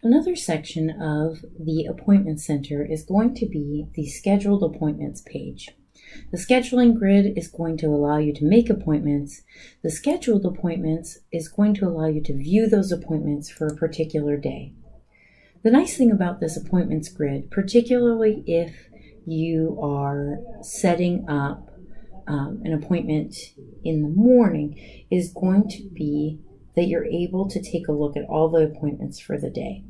Another section of the Appointment Center is going to be the Scheduled Appointments page. The scheduling grid is going to allow you to make appointments. The scheduled appointments is going to allow you to view those appointments for a particular day. The nice thing about this appointments grid, particularly if you are setting up an appointment in the morning, is going to be that you're able to take a look at all the appointments for the day.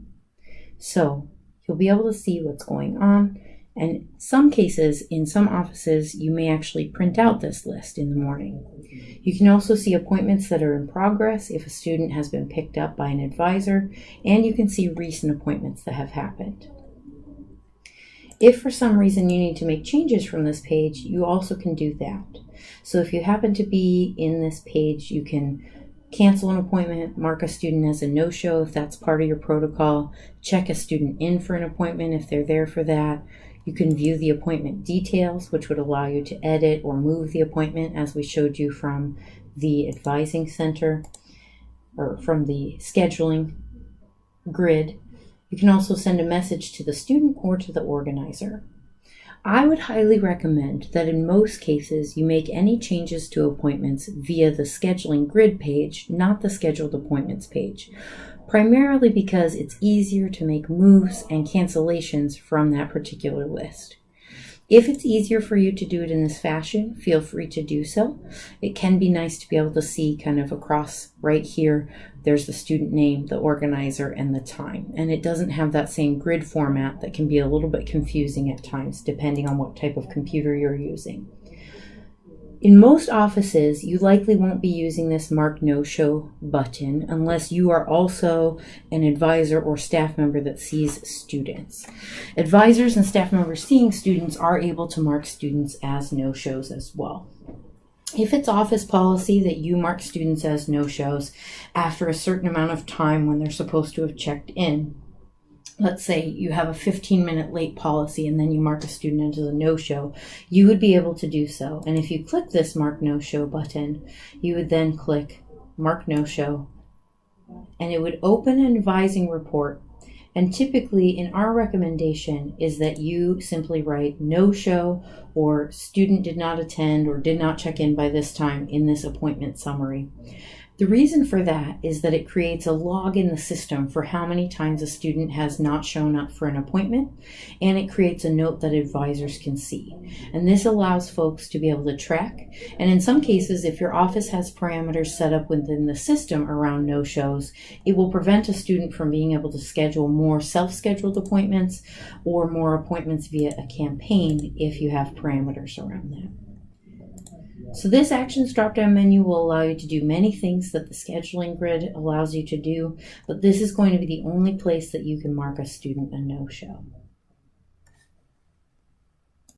So you'll be able to see what's going on. And in some cases, in some offices, you may actually print out this list in the morning. You can also see appointments that are in progress if a student has been picked up by an advisor, and you can see recent appointments that have happened. If for some reason you need to make changes from this page, you also can do that. So if you happen to be in this page, you can cancel an appointment, mark a student as a no-show if that's part of your protocol, check a student in for an appointment if they're there for that. You can view the appointment details, which would allow you to edit or move the appointment, as we showed you from the advising center or from the scheduling grid. You can also send a message to the student or to the organizer. I would highly recommend that in most cases you make any changes to appointments via the scheduling grid page, not the scheduled appointments page, primarily because it's easier to make moves and cancellations from that particular list. If it's easier for you to do it in this fashion, feel free to do so. It can be nice to be able to see kind of across right here, there's the student name, the organizer, and the time. And it doesn't have that same grid format that can be a little bit confusing at times, depending on what type of computer you're using. In most offices, you likely won't be using this Mark No-Show button unless you are also an advisor or staff member that sees students. Advisors and staff members seeing students are able to mark students as no-shows as well. If it's office policy that you mark students as no-shows after a certain amount of time when they're supposed to have checked in, let's say you have a 15-minute late policy and then you mark a student as a no-show, you would be able to do so. And if you click this Mark No-Show button, you would then click Mark No-Show, and it would open an advising report. And typically in our recommendation is that you simply write no-show or student did not attend or did not check in by this time in this appointment summary. The reason for that is that it creates a log in the system for how many times a student has not shown up for an appointment, and it creates a note that advisors can see. And this allows folks to be able to track. And in some cases, if your office has parameters set up within the system around no-shows, it will prevent a student from being able to schedule more self-scheduled appointments or more appointments via a campaign if you have parameters around that. So this Actions drop-down menu will allow you to do many things that the scheduling grid allows you to do, but this is going to be the only place that you can mark a student a no-show.